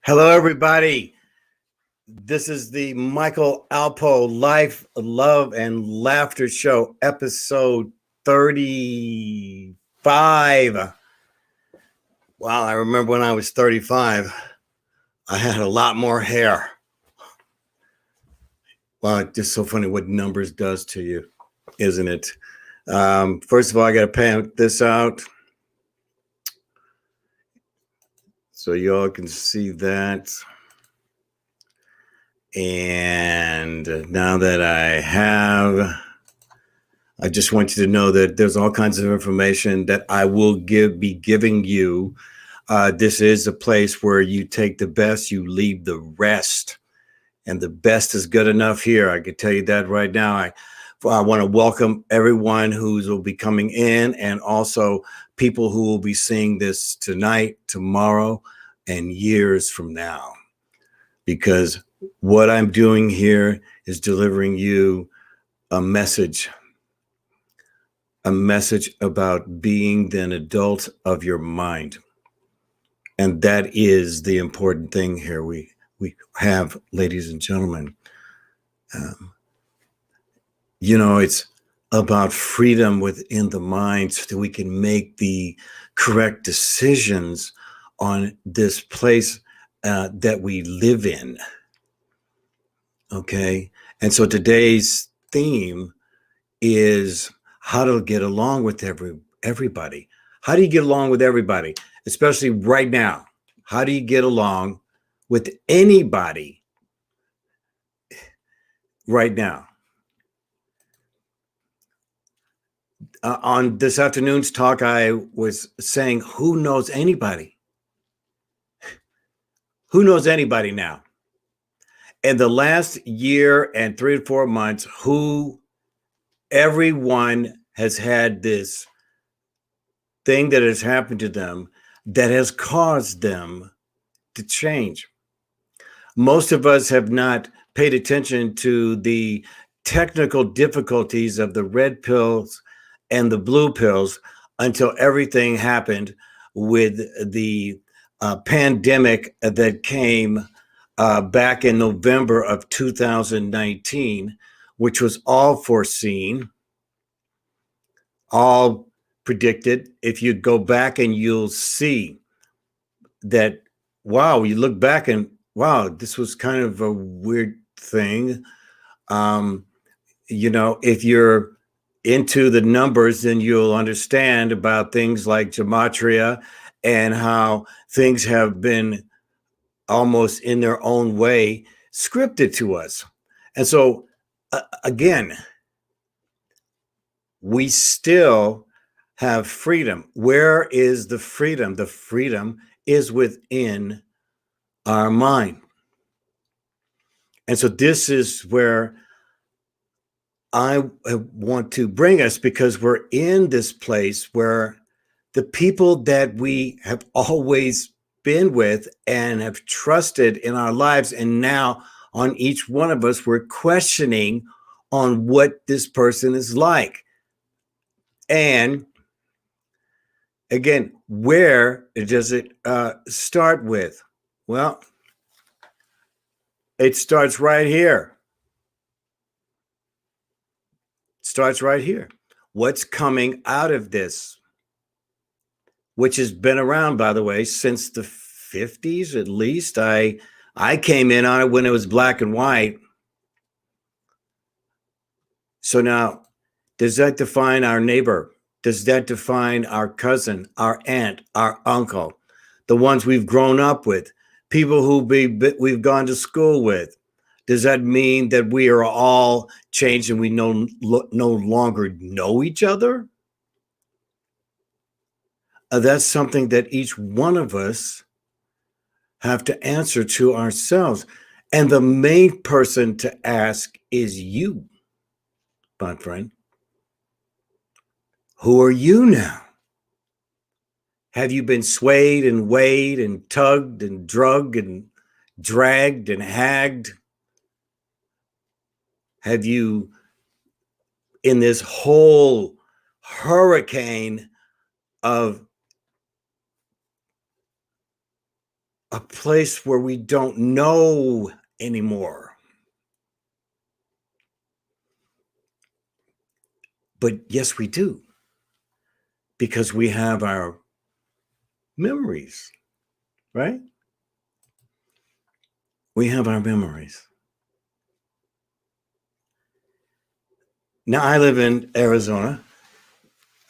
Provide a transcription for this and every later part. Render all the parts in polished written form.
Hello, everybody. This is the Michael ALPOUGH Life, Love, and Laughter Show, episode 35. Wow, I remember when I was 35, I had a lot more hair. Wow, it's just so funny what numbers does to you, isn't it? First of all, I got to pan this out so y'all can see that. And now that I have, I just want you to know that there's all kinds of information that I will be giving you. This is a place where you take the best, you leave the rest, and the best is good enough here. I can tell you that right now. I want to welcome everyone who will be coming in, and also people who will be seeing this tonight, tomorrow, and years from now, because what I'm doing here is delivering you a message about being an adult of your mind. And that is the important thing here we have, ladies and gentlemen. It's about freedom within the mind so that we can make the correct decisions on this place that we live in. Okay. And so today's theme is how to get along with everybody. How do you get along with everybody, especially right now? How do you get along with anybody right now? On this afternoon's talk, I was saying, who knows anybody? Who knows anybody now? In the last year and 3 to 4 months, everyone has had this thing that has happened to them that has caused them to change. Most of us have not paid attention to the technical difficulties of the red pills and the blue pills until everything happened with the pandemic that came back in November of 2019, which was all foreseen, all predicted. If you go back and you'll see that, wow, you look back and wow, this was kind of a weird thing. If you're into the numbers, then you'll understand about things like gematria and how things have been almost in their own way scripted to us. And so, again, we still have freedom. Where is the freedom? The freedom is within our mind. And so this is where I want to bring us, because we're in this place where the people that we have always been with and have trusted in our lives, and now on each one of us, we're questioning on what this person is like. And again, where does it start with? Well, it starts right here. Starts right here. What's coming out of this, which has been around, by the way, since the 50s at least. I came in on it when it was black and white. So now, does that define our neighbor? Does that define our cousin, our aunt, our uncle, the ones we've grown up with, people who we've gone to school with? Does that mean that we are all changed and we no longer know each other? That's something that each one of us have to answer to ourselves. And the main person to ask is you, my friend. Who are you now? Have you been swayed and weighed and tugged and drugged and dragged and hagged? Have you, in this whole hurricane of a place where we don't know anymore. But yes, we do, because we have our memories, right? We have our memories. Now, I live in Arizona.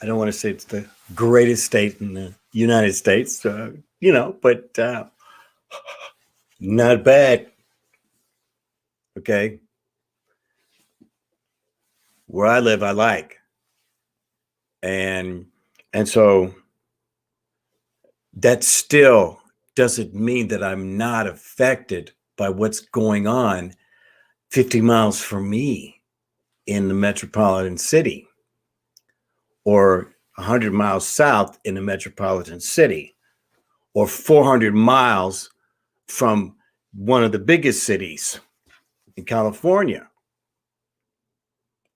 I don't want to say it's the greatest state in the United States, but not bad. Okay. Where I live, I like. And so that still doesn't mean that I'm not affected by what's going on 50 miles from me in the metropolitan city, or 100 miles south in the metropolitan city, or 400 miles from one of the biggest cities in California,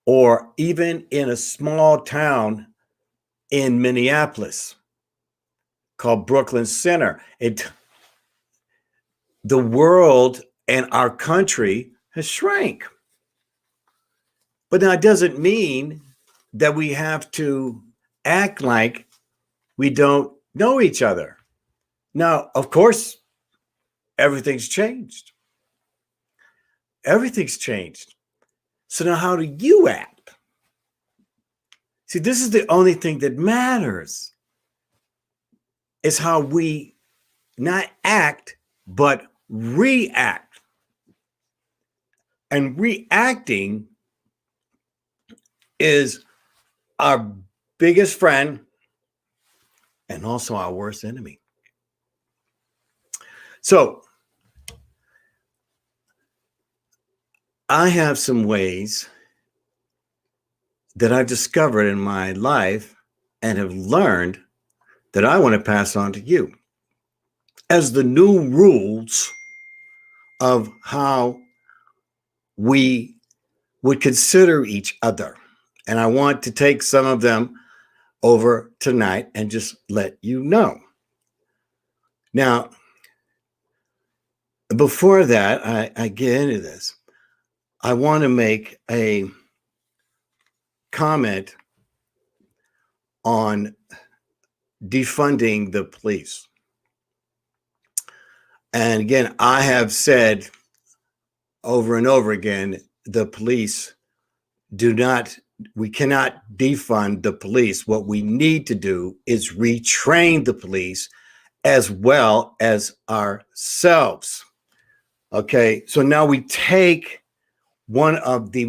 or even in a small town in Minneapolis called Brooklyn Center. The world and our country has shrank. But that doesn't mean that we have to act like we don't know each other. Now, of course, everything's changed. Everything's changed. So now how do you act? See, this is the only thing that matters, is how we not act, but react. And reacting is our biggest friend and also our worst enemy. So I have some ways that I've discovered in my life and have learned that I want to pass on to you as the new rules of how we would consider each other. And I want to take some of them over tonight and just let you know. Now, before that, I get into this, I want to make a comment on defunding the police. And again, I have said over and over again, the police we cannot defund the police. What we need to do is retrain the police as well as ourselves. Okay, so now we take one of the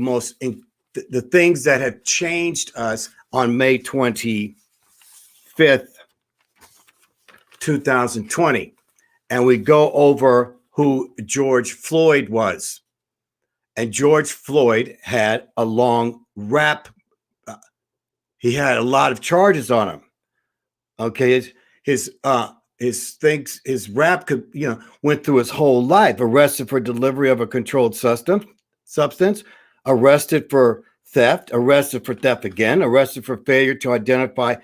the things that have changed us on May 25th, 2020, and we go over who George Floyd was. And George Floyd had a long rap. He had a lot of charges on him. Okay, his rap went through his whole life. Arrested for delivery of a controlled substance, arrested for theft, arrested for theft again, arrested for failure to identify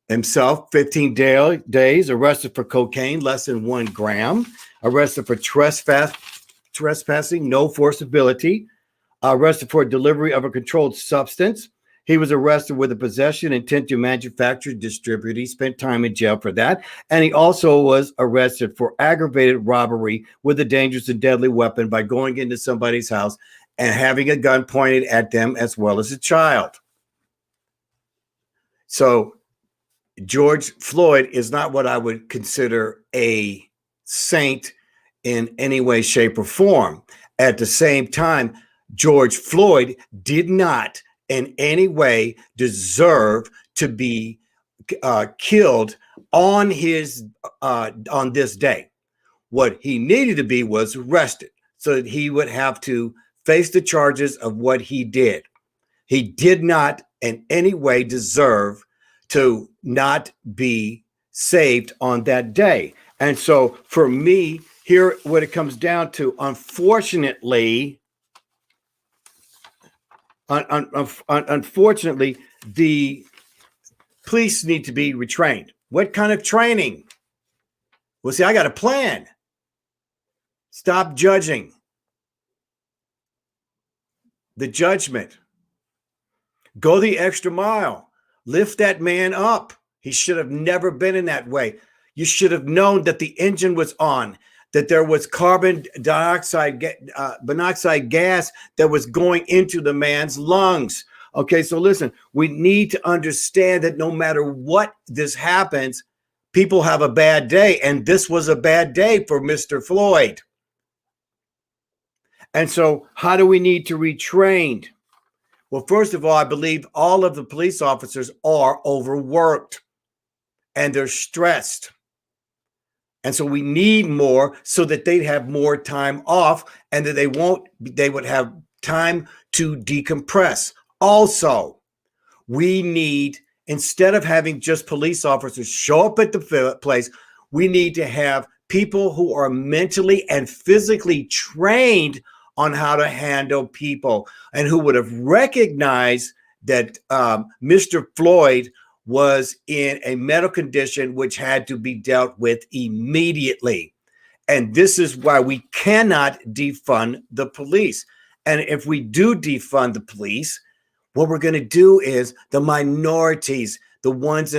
himself 15 days, arrested for cocaine less than 1 gram, arrested for trespassing, no forcibility, arrested for delivery of a controlled substance. He was arrested with a possession intent to manufacture, distribute. He spent time in jail for that. And he also was arrested for aggravated robbery with a dangerous and deadly weapon by going into somebody's house and having a gun pointed at them as well as a child. So George Floyd is not what I would consider a saint in any way, shape, or form. At the same time, George Floyd did not in any way deserve to be killed on this day. What he needed to be was arrested so that he would have to face the charges of what he did. He did not in any way deserve to not be saved on that day. And so for me, here, what it comes down to, unfortunately, the police need to be retrained. What kind of training? Well, see, I got a plan. Stop judging the judgment. Go the extra mile. Lift that man up. He should have never been in that way. You should have known that the engine was on, that there was carbon dioxide, monoxide gas that was going into the man's lungs. Okay, so listen, we need to understand that no matter what this happens, people have a bad day. And this was a bad day for Mr. Floyd. And so how do we need to retrain? Well, first of all, I believe all of the police officers are overworked and they're stressed. And so we need more so that they'd have more time off and that they would have time to decompress. Also, we need, instead of having just police officers show up at the place, we need to have people who are mentally and physically trained on how to handle people and who would have recognized that Mr. Floyd was in a medical condition which had to be dealt with immediately. And this is why we cannot defund the police. And if we do defund the police, what we're going to do is the minorities, the ones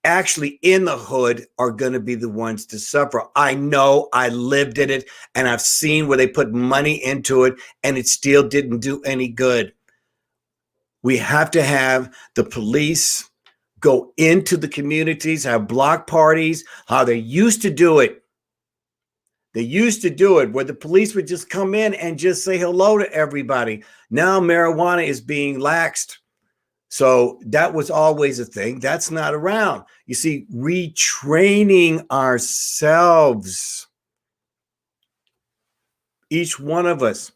actually in the hood, are going to be the ones to suffer. I know, I lived in it, and I've seen where they put money into it and it still didn't do any good. We have to have the police go into the communities, have block parties, how they used to do it. They used to do it where the police would just come in and just say hello to everybody. Now marijuana is being laxed. So that was always a thing. That's not around. You see, retraining ourselves, each one of us,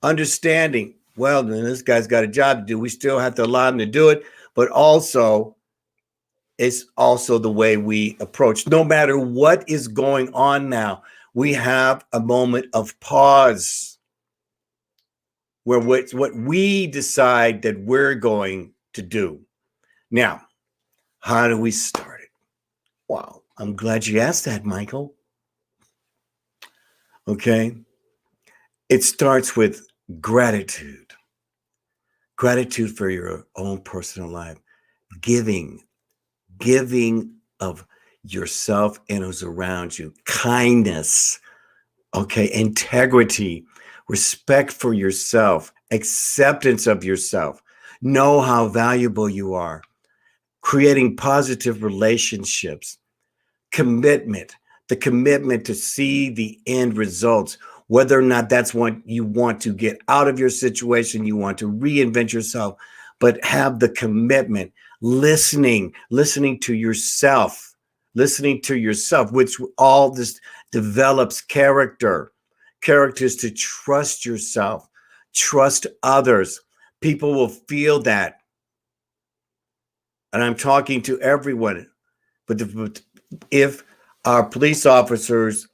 understanding, well, then this guy's got a job to do. We still have to allow him to do it, but also it's also the way we approach. No matter what is going on now, we have a moment of pause where what we decide that we're going to do. Now, how do we start it? Wow, I'm glad you asked that, Michael. Okay. It starts with gratitude. Gratitude for your own personal life. Giving of yourself and who's around you. Kindness. Okay. Integrity. Respect for yourself. Acceptance of yourself. Know how valuable you are. Creating positive relationships. Commitment. The commitment to see the end results. Whether or not that's what you want to get out of your situation, you want to reinvent yourself, but have the commitment, listening to yourself, which all this develops characters to trust yourself, trust others. People will feel that. And I'm talking to everyone, but if our police officers,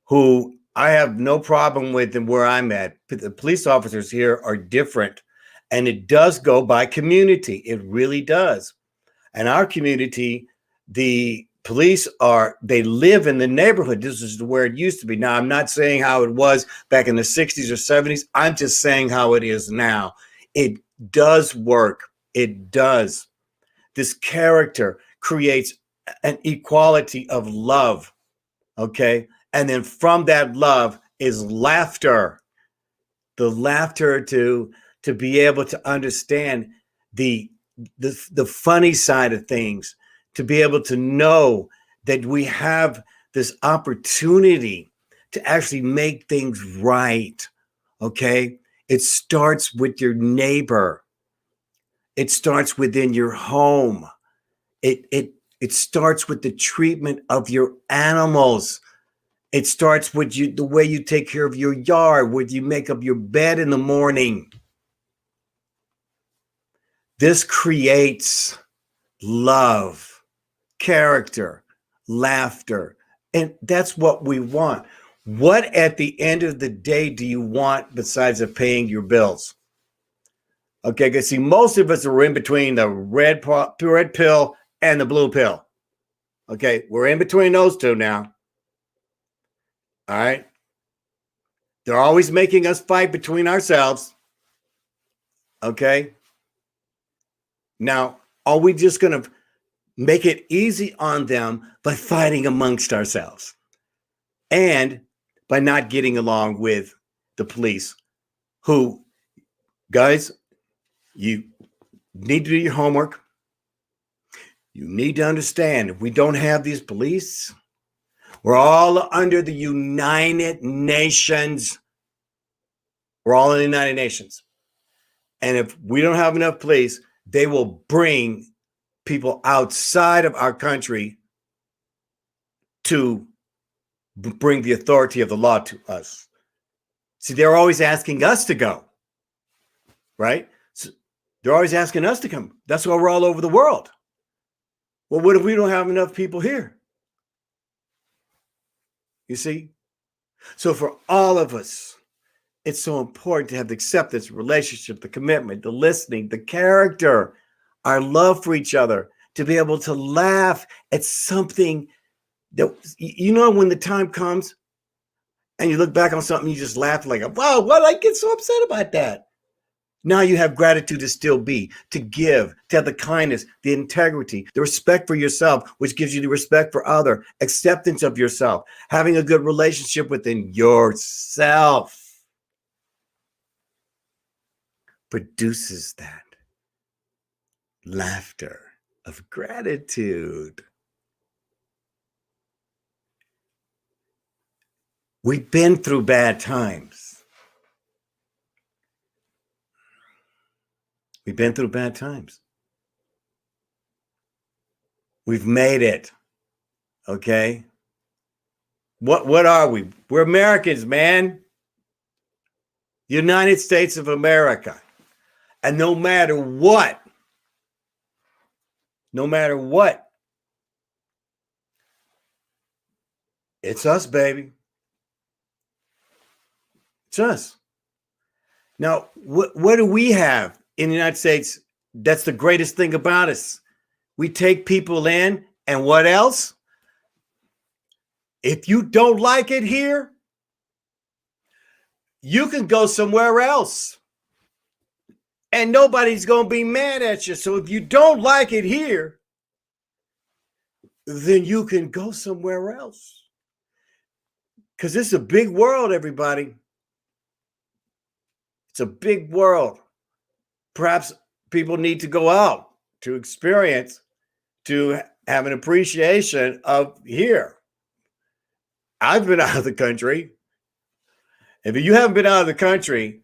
who I have no problem with and where I'm at, the police officers here are different. And it does go by community. It really does. And our community, the police they live in the neighborhood. This is where it used to be. Now, I'm not saying how it was back in the 60s or 70s. I'm just saying how it is now. It does work. It does. This character creates an equality of love. Okay. And then from that love is laughter. The laughter to be able to understand the funny side of things, to be able to know that we have this opportunity to actually make things right. Okay. It starts with your neighbor. It starts within your home. It starts with the treatment of your animals. It starts with the way you take care of your yard, where you make up your bed in the morning. This creates love, character, laughter, and that's what we want. What at the end of the day do you want besides of paying your bills? Okay, because see, most of us are in between the red pill and the blue pill. Okay, we're in between those two now. All right. They're always making us fight between ourselves. Okay. Now, are we just going to make it easy on them by fighting amongst ourselves and by not getting along with the police who, guys, you need to do your homework. You need to understand if we don't have these police, we're all under the United Nations. We're all in the United Nations. And if we don't have enough police, they will bring people outside of our country to bring the authority of the law to us. See, they're always asking us to go, right? So they're always asking us to come. That's why we're all over the world. Well, what if we don't have enough people here? You see? So for all of us, it's so important to have the acceptance, relationship, the commitment, the listening, the character, our love for each other, to be able to laugh at something that, you know, when the time comes and you look back on something, you just laugh like, wow, why did I get so upset about that? Now you have gratitude to still be, to give, to have the kindness, the integrity, the respect for yourself, which gives you the respect for other, acceptance of yourself, having a good relationship within yourself produces that laughter of gratitude. We've been through bad times. We've been through bad times. We've made it. Okay? What are we? We're Americans, man. United States of America. And no matter what, it's us, baby. It's us. Now, what do we have in the United States? That's the greatest thing about us. We take people in, and what else? If you don't like it here, you can go somewhere else. And nobody's going to be mad at you. So if you don't like it here, then you can go somewhere else. Because it's a big world, everybody. It's a big world. Perhaps people need to go out to experience, to have an appreciation of here. I've been out of the country. If you haven't been out of the country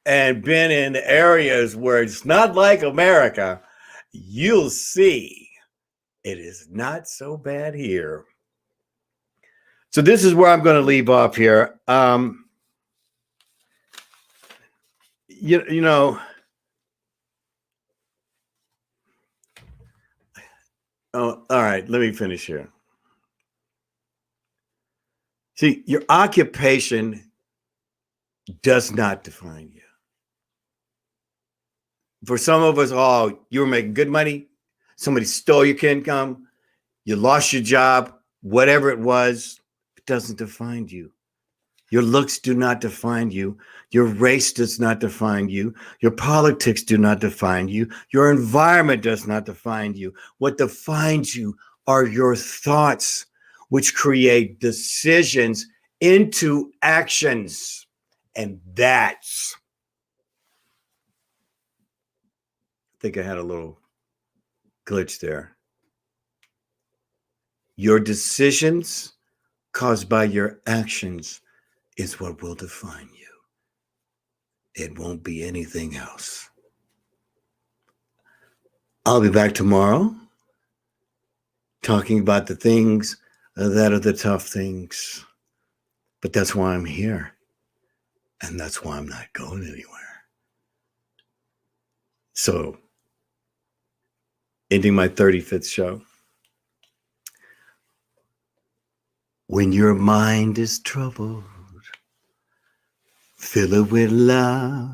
and been in areas where it's not like America, you'll see it is not so bad here. So this is where I'm going to leave off here. You know, oh, all right, let me finish here. See, your occupation does not define you. For some of us, oh, you were making good money, somebody stole your income, you lost your job, whatever it was, it doesn't define you. Your looks do not define you. Your race does not define you. Your politics do not define you. Your environment does not define you. What defines you are your thoughts, which create decisions into actions. And that's, I think I had a little glitch there. Your decisions caused by your actions is what will define you. It won't be anything else. I'll be back tomorrow talking about the things that are the tough things. But that's why I'm here. And that's why I'm not going anywhere. So, ending my 35th show. When your mind is troubled, fill it with love.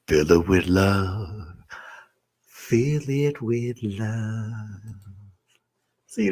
Fill it with love. Fill it with love.